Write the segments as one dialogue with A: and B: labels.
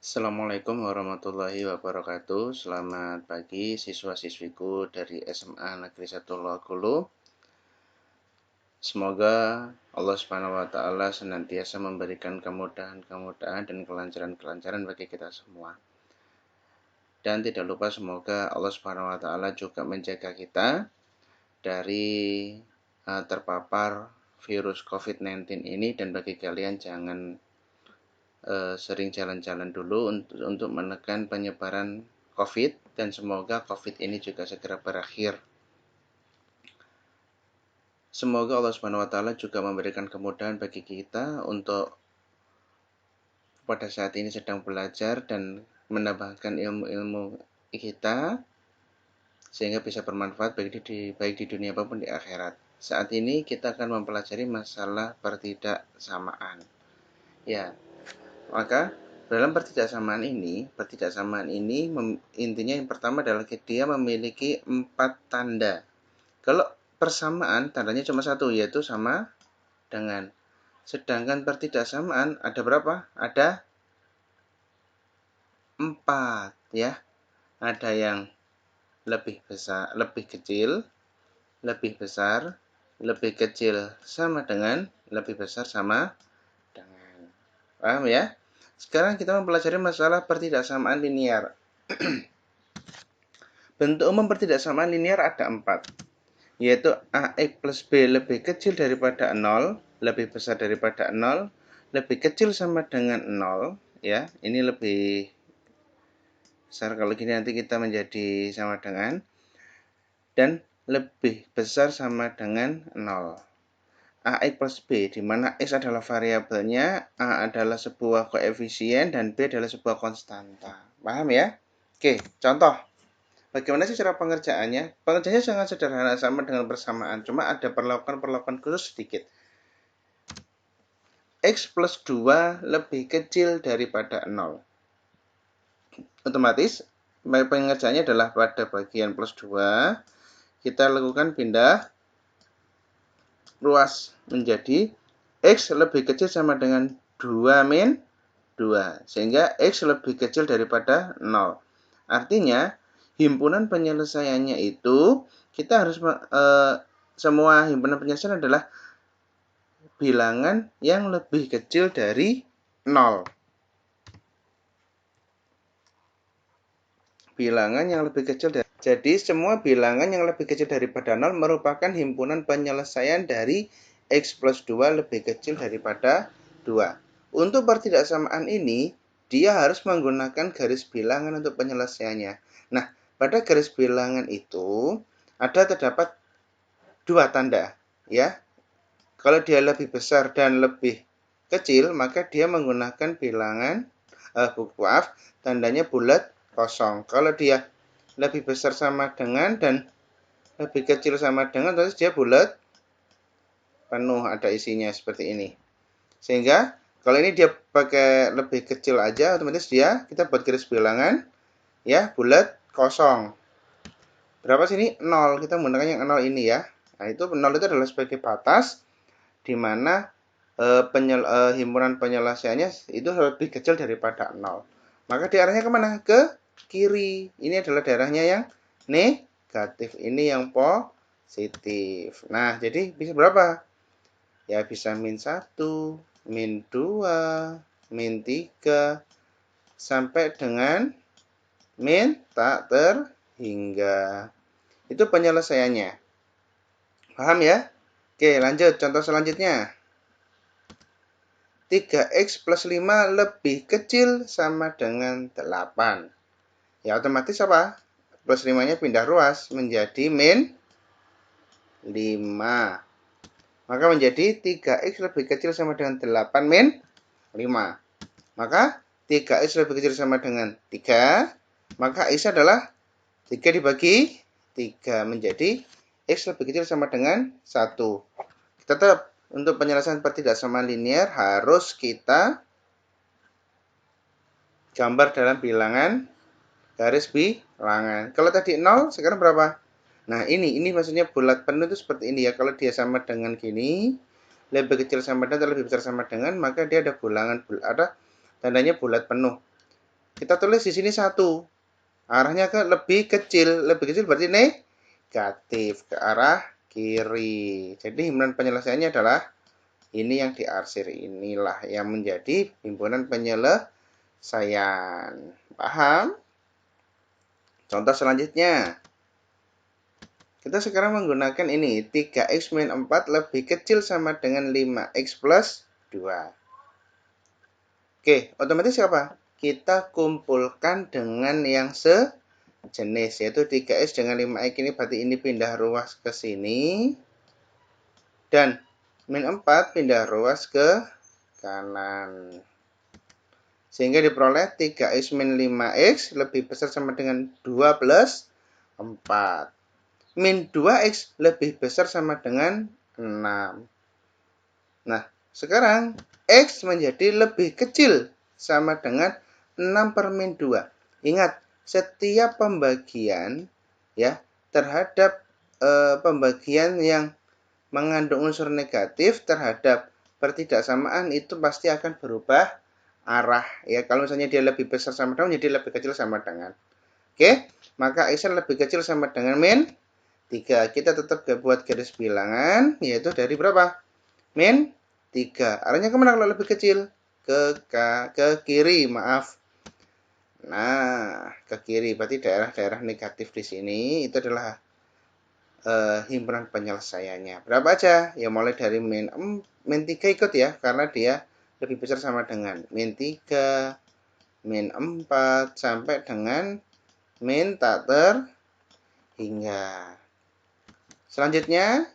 A: Assalamualaikum warahmatullahi wabarakatuh. Selamat pagi siswa-siswiku dari SMA Negeri 1 Loakulu. Semoga Allah Subhanahu wa taala senantiasa memberikan kemudahan-kemudahan dan kelancaran-kelancaran bagi kita semua. Dan tidak lupa semoga Allah Subhanahu wa taala juga menjaga kita dari terpapar virus COVID-19 ini, dan bagi kalian jangan sering jalan-jalan dulu untuk menekan penyebaran COVID, dan semoga COVID ini juga segera berakhir. Semoga Allah Subhanahu wa taala juga memberikan kemudahan bagi kita untuk pada saat ini sedang belajar dan menambahkan ilmu-ilmu kita sehingga bisa bermanfaat baik di dunia maupun di akhirat. Saat ini kita akan mempelajari masalah pertidaksamaan. Ya, maka dalam pertidaksamaan ini intinya yang pertama adalah dia memiliki 4 tanda. Kalau persamaan tandanya cuma satu, yaitu sama dengan. Sedangkan pertidaksamaan ada berapa? Ada 4 ya. Ada yang lebih besar, lebih kecil, lebih besar, lebih kecil sama dengan, lebih besar sama dengan. Paham ya? Sekarang kita mempelajari masalah pertidaksamaan linear. Bentuk umum pertidaksamaan linear ada 4, yaitu AX plus B lebih kecil daripada 0, lebih besar daripada 0, lebih kecil sama dengan 0, ya. Ini lebih besar, kalau gini nanti kita menjadi sama dengan, dan lebih besar sama dengan 0. AX plus B, di mana X adalah variabelnya, A adalah sebuah koefisien, dan B adalah sebuah konstanta. Paham ya? Oke, contoh. Bagaimana sih cara pengerjaannya? Pengerjaannya sangat sederhana, sama dengan persamaan, cuma ada perlakuan-perlakuan khusus sedikit. X plus 2 lebih kecil daripada 0. Otomatis, pengerjaannya adalah pada bagian plus 2, kita lakukan pindah ruas menjadi X lebih kecil sama dengan 2 min 2, sehingga X lebih kecil daripada 0. Artinya, himpunan penyelesaiannya itu, kita harus semua himpunan penyelesaian adalah bilangan yang lebih kecil dari 0. Bilangan yang lebih kecil dari, jadi semua bilangan yang lebih kecil daripada 0 merupakan himpunan penyelesaian dari X plus 2 lebih kecil daripada 2. Untuk pertidaksamaan ini, dia harus menggunakan garis bilangan untuk penyelesaiannya. Nah, pada garis bilangan itu terdapat 2 tanda, ya. Kalau dia lebih besar dan lebih kecil, maka dia menggunakan bilangan tandanya bulat kosong. Kalau dia lebih besar sama dengan dan lebih kecil sama dengan, terus dia bulat penuh, ada isinya seperti ini. Sehingga kalau ini dia pakai lebih kecil aja, otomatis kita buat garis bilangan ya bulat kosong. Berapa sini? 0. Kita menggunakan yang 0 ini ya. Nah, itu 0 itu adalah sebagai batas di mana himpunan penyelesaiannya itu lebih kecil daripada 0. Maka diarahnya kemana? Ke kiri. Ini adalah daerahnya yang negatif. Ini yang positif. Nah, jadi bisa berapa? Ya, bisa min 1, min 2, min 3, sampai dengan min tak terhingga. Itu penyelesaiannya. Paham ya? Oke, lanjut. Contoh selanjutnya. 3x plus 5 lebih kecil sama dengan 8. Ya, otomatis apa? Plus 5-nya pindah ruas menjadi min 5. Maka menjadi 3x lebih kecil sama dengan 8 min 5. Maka 3x lebih kecil sama dengan 3. Maka x adalah 3 dibagi 3 menjadi x lebih kecil sama dengan 1. Kita tetap untuk penyelesaian pertidaksamaan linear harus kita gambar dalam bilangan garis bilangan. Kalau tadi 0, sekarang berapa? Nah, ini maksudnya bulat penuh itu seperti ini ya. Kalau dia sama dengan gini, lebih kecil sama dengan atau lebih besar sama dengan, maka dia ada tandanya bulat penuh. kita tulis di sini 1. Arahnya ke lebih kecil. Lebih kecil berarti negatif ke arah kiri. Jadi himpunan penyelesaiannya adalah ini yang diarsir. Inilah yang menjadi himpunan penyelesaian. Paham? Contoh selanjutnya. Kita sekarang menggunakan ini. 3x min 4 lebih kecil sama dengan 5x plus 2. Oke, otomatis apa? Kita kumpulkan dengan yang sejenis, yaitu 3x dengan 5x ini berarti ini pindah ruas ke sini. Dan min 4 pindah ruas ke kanan. Sehingga diperoleh 3x min 5x lebih besar sama dengan 2 plus 4. Min 2x lebih besar sama dengan 6. Nah, sekarang x menjadi lebih kecil sama dengan 6 per min 2. Ingat, setiap pembagian ya terhadap pembagian yang mengandung unsur negatif terhadap pertidaksamaan itu pasti akan berubah arah. Ya, kalau misalnya dia lebih besar sama dengan, jadi lebih kecil sama dengan. Oke, maka x lebih kecil sama dengan min 3. Kita tetap buat garis bilangan, yaitu dari berapa? Min 3. Arahnya kemana kalau lebih kecil? Ke kiri, maaf. Nah, ke kiri. Berarti daerah-daerah negatif di sini itu adalah himpunan penyelesaiannya. Berapa aja? Ya mulai dari min 3 ikut ya, karena dia lebih besar sama dengan min 3, min 4, sampai dengan min tak terhingga. Selanjutnya,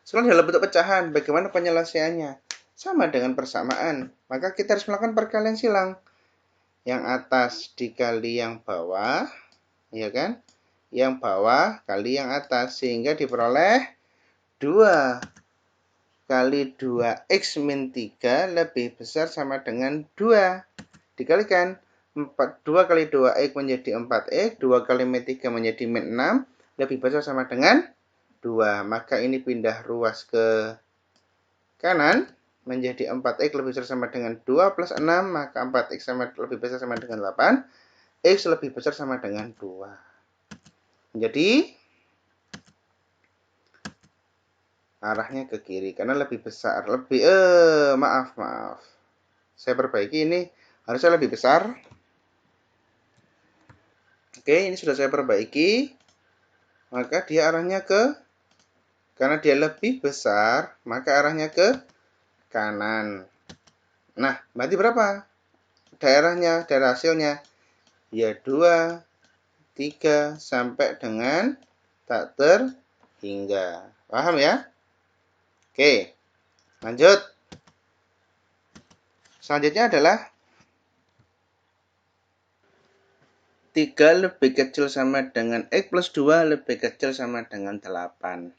A: setelah dalam bentuk pecahan, bagaimana penyelesaiannya? Sama dengan persamaan. Maka kita harus melakukan perkalian silang. Yang atas dikali yang bawah, ya kan? Yang bawah kali yang atas, sehingga diperoleh 2 kali 2x min 3 lebih besar sama dengan 2. Dikalikan 2 kali 2x menjadi 4x, 2 kali min 3 menjadi min 6, lebih besar sama dengan 2. Maka ini pindah ruas ke kanan menjadi 4x lebih besar sama dengan 2 plus 6, maka 4x lebih besar sama dengan 8, x lebih besar sama dengan 2. Jadi arahnya ke kiri karena lebih besar, maaf. Saya perbaiki, ini harusnya lebih besar. Oke, ini sudah saya perbaiki. Maka dia arahnya karena dia lebih besar, maka arahnya ke kanan. Nah, berarti berapa? Daerah hasilnya. Ya 2, 3, sampai dengan tak terhingga. Paham ya? Oke, lanjut. Selanjutnya adalah 3 lebih kecil sama dengan x plus 2 lebih kecil sama dengan 8.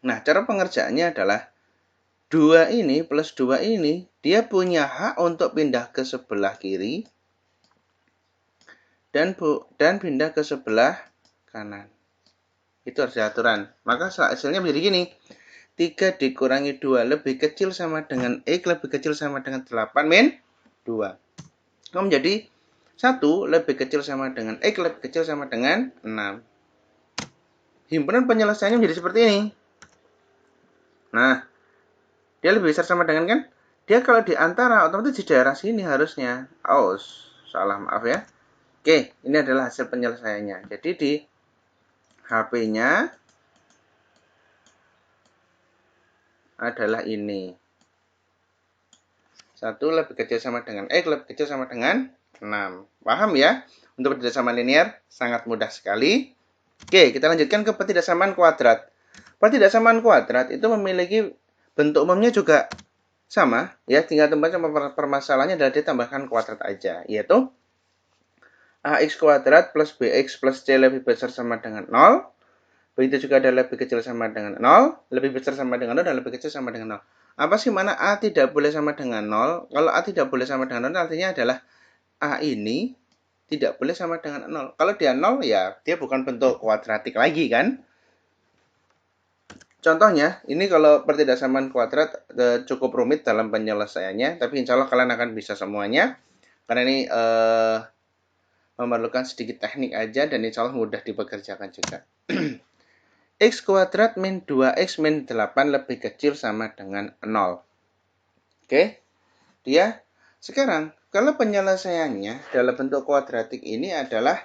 A: Nah, cara pengerjaannya adalah 2 ini plus 2 ini, dia punya hak untuk pindah ke sebelah kiri dan pindah ke sebelah kanan. Itu harus aturan. Maka hasilnya menjadi gini. 3 dikurangi 2 lebih kecil sama dengan x lebih kecil sama dengan 8 min 2. Itu menjadi 1 lebih kecil sama dengan x lebih kecil sama dengan 6. Himpunan penyelesaiannya menjadi seperti ini. Nah, dia lebih besar sama dengan kan? Dia kalau di antara otomatis di daerah sini harusnya. Salah, maaf ya. Oke, ini adalah hasil penyelesaiannya. Jadi di HP-nya adalah ini. 1 lebih kecil sama dengan x lebih kecil sama dengan 6. Paham ya? Untuk pertidaksamaan linear sangat mudah sekali. Oke, kita lanjutkan ke pertidaksamaan kuadrat. Pertidaksamaan kuadrat itu memiliki bentuk umumnya juga sama, ya. Tinggal permasalahannya adalah ditambahkan kuadrat aja, yaitu ax kuadrat plus bx plus c lebih besar sama dengan 0. Begitu juga ada lebih kecil sama dengan 0, lebih besar sama dengan 0, dan lebih kecil sama dengan 0. Apa sih mana A tidak boleh sama dengan 0? Kalau A tidak boleh sama dengan 0, artinya adalah A ini tidak boleh sama dengan 0. Kalau dia 0, ya dia bukan bentuk kuadratik lagi kan? Contohnya, ini kalau pertidaksamaan kuadrat cukup rumit dalam penyelesaiannya, tapi insya Allah kalian akan bisa semuanya. Karena ini memerlukan sedikit teknik aja dan insya Allah mudah dipekerjakan juga. X kuadrat min 2X min 8 lebih kecil sama dengan 0. Oke, dia sekarang kalau penyelesaiannya dalam bentuk kuadratik ini adalah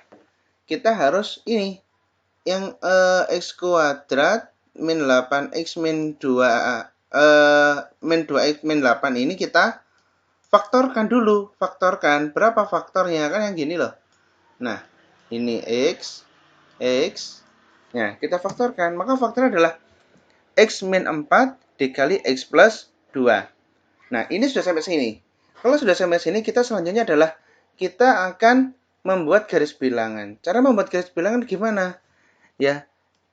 A: kita harus ini yang X kuadrat min 8X min 2X min 8 ini kita faktorkan dulu. Faktorkan berapa faktornya, kan yang gini loh. Nah, ini X. Nah, kita faktorkan. Maka faktornya adalah X min 4 dikali X plus 2. Nah, ini sudah sampai sini. Kalau sudah sampai sini, kita selanjutnya adalah kita akan membuat garis bilangan. Cara membuat garis bilangan gimana? Ya,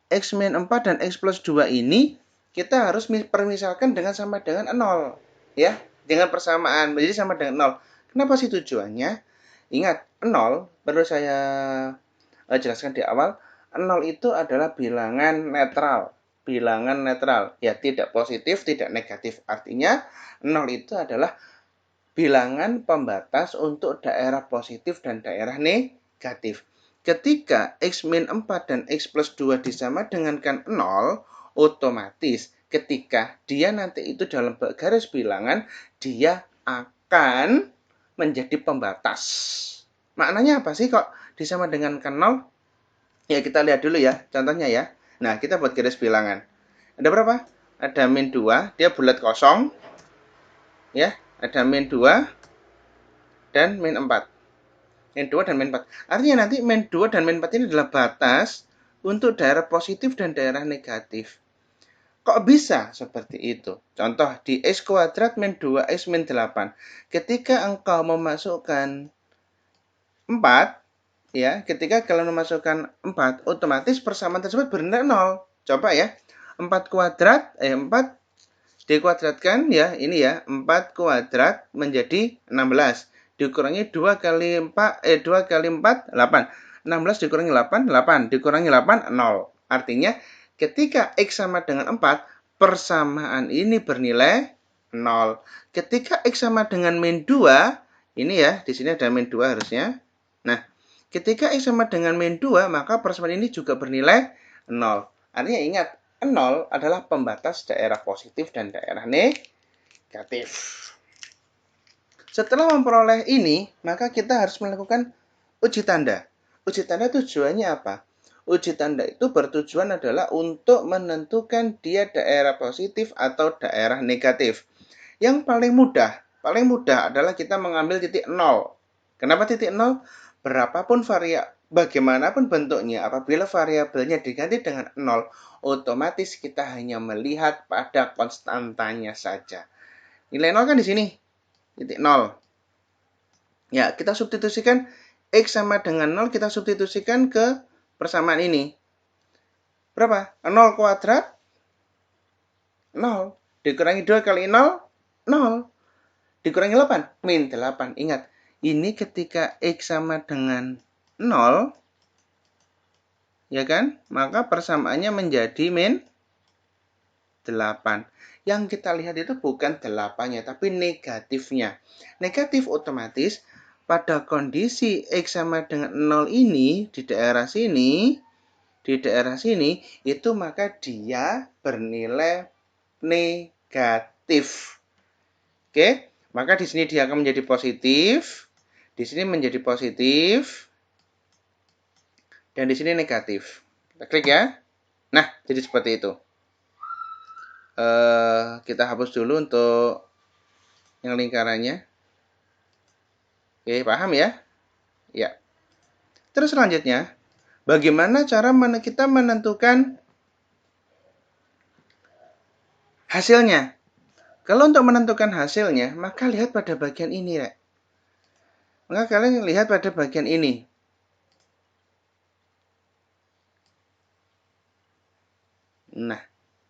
A: X min 4 dan X plus 2 ini kita harus permisalkan dengan sama dengan 0. Ya, dengan persamaan menjadi sama dengan 0. Kenapa sih tujuannya? Ingat, 0 perlu saya jelaskan di awal. 0 itu adalah bilangan netral. Bilangan netral. Ya, tidak positif, tidak negatif. Artinya, 0 itu adalah bilangan pembatas untuk daerah positif dan daerah negatif. Ketika X min 4 dan X plus 2 disama dengankan 0, otomatis ketika dia nanti itu dalam garis bilangan, dia akan menjadi pembatas. Maknanya apa sih kok disama dengankan 0? Ya, kita lihat dulu ya, contohnya ya. Nah, kita buat garis bilangan. Ada berapa? Ada min 2, dia bulat kosong. Ya, ada min 2 dan min 4. Min 2 dan min 4. Artinya nanti min 2 dan min 4 ini adalah batas untuk daerah positif dan daerah negatif. Kok bisa seperti itu? Contoh di X kuadrat min 2X min 8. Ketika engkau memasukkan 4, ya, ketika kalian memasukkan 4, otomatis persamaan tersebut bernilai 0. Coba ya. 4 kuadrat, 4 dikuadratkan ya, ini ya, 4 kuadrat menjadi 16. Dikurangi 2 kali 4, 2 kali 4, 8. 16 dikurangi 8, 8. Dikurangi 8, 0. Artinya, ketika X sama dengan 4, persamaan ini bernilai 0. Ketika X sama dengan min 2, ini ya, di sini ada min 2 harusnya. Nah, ketika X sama dengan min 2, maka persamaan ini juga bernilai 0. Artinya ingat, 0 adalah pembatas daerah positif dan daerah negatif. Setelah memperoleh ini, maka kita harus melakukan uji tanda. Uji tanda tujuannya apa? Uji tanda itu bertujuan adalah untuk menentukan dia daerah positif atau daerah negatif. Yang paling mudah adalah kita mengambil titik 0. Kenapa titik 0? Berapapun bagaimanapun bentuknya, apabila variabelnya diganti dengan 0, otomatis kita hanya melihat pada konstantanya saja. Nilai 0 kan di sini, titik 0. Ya, kita substitusikan X sama dengan 0, kita substitusikan ke persamaan ini. Berapa? 0 kuadrat? 0. Dikurangi 2 kali 0? 0. Dikurangi 8? Min 8. Ingat, ini ketika X sama dengan 0, ya kan? Maka persamaannya menjadi min 8. Yang kita lihat itu bukan 8-nya, tapi negatifnya. Negatif otomatis pada kondisi X sama dengan 0 ini, di daerah sini, itu maka dia bernilai negatif. Oke, maka di sini dia akan menjadi positif, di sini menjadi positif, dan di sini negatif. Kita klik ya. Nah, jadi seperti itu. Kita hapus dulu untuk yang lingkarannya. Oke, paham ya? Ya. Terus selanjutnya, bagaimana cara kita menentukan hasilnya? Kalau untuk menentukan hasilnya, maka lihat pada bagian ini, Rek. Maka kalian lihat pada bagian ini. Nah,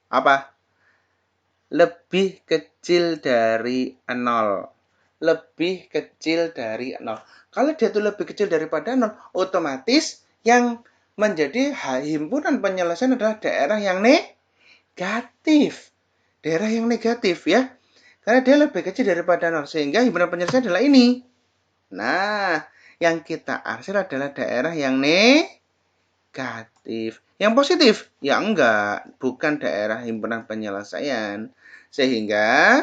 A: apa? Lebih kecil dari 0. Lebih kecil dari 0. Kalau dia itu lebih kecil daripada 0, otomatis yang menjadi himpunan penyelesaian adalah daerah yang negatif. Daerah yang negatif ya. Karena dia lebih kecil daripada 0. Sehingga himpunan penyelesaian adalah ini. Nah, yang kita arsir adalah daerah yang negatif. Yang positif? Ya enggak, bukan daerah himpunan penyelesaian. Sehingga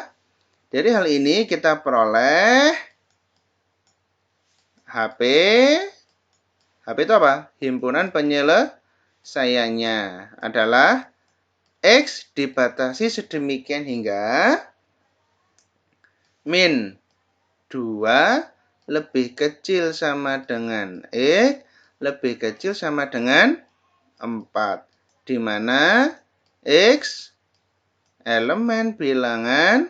A: dari hal ini kita peroleh HP. HP itu apa? Himpunan penyelesaiannya adalah X dibatasi sedemikian hingga min 2 lebih kecil sama dengan X lebih kecil sama dengan 4. Di mana X elemen bilangan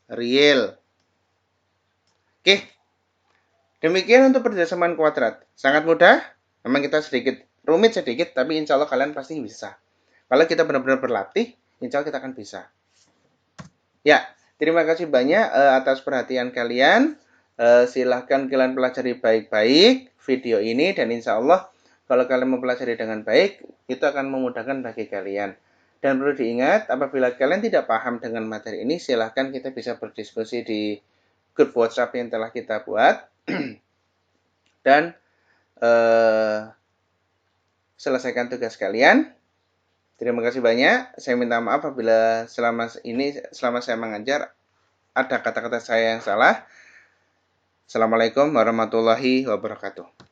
A: real. Oke, demikian untuk perjelasan kuadrat. Sangat mudah, memang kita sedikit rumit sedikit, tapi insya Allah kalian pasti bisa. Kalau kita benar-benar berlatih, insya Allah kita akan bisa. Ya, terima kasih banyak atas perhatian kalian. Silahkan kalian pelajari baik-baik video ini, dan insya Allah kalau kalian mempelajari dengan baik, itu akan memudahkan bagi kalian. Dan perlu diingat, apabila kalian tidak paham dengan materi ini, silahkan kita bisa berdiskusi di grup WhatsApp yang telah kita buat. Dan selesaikan tugas kalian. Terima kasih banyak. Saya minta maaf apabila selama saya mengajar ada kata-kata saya yang salah. Assalamualaikum warahmatullahi wabarakatuh.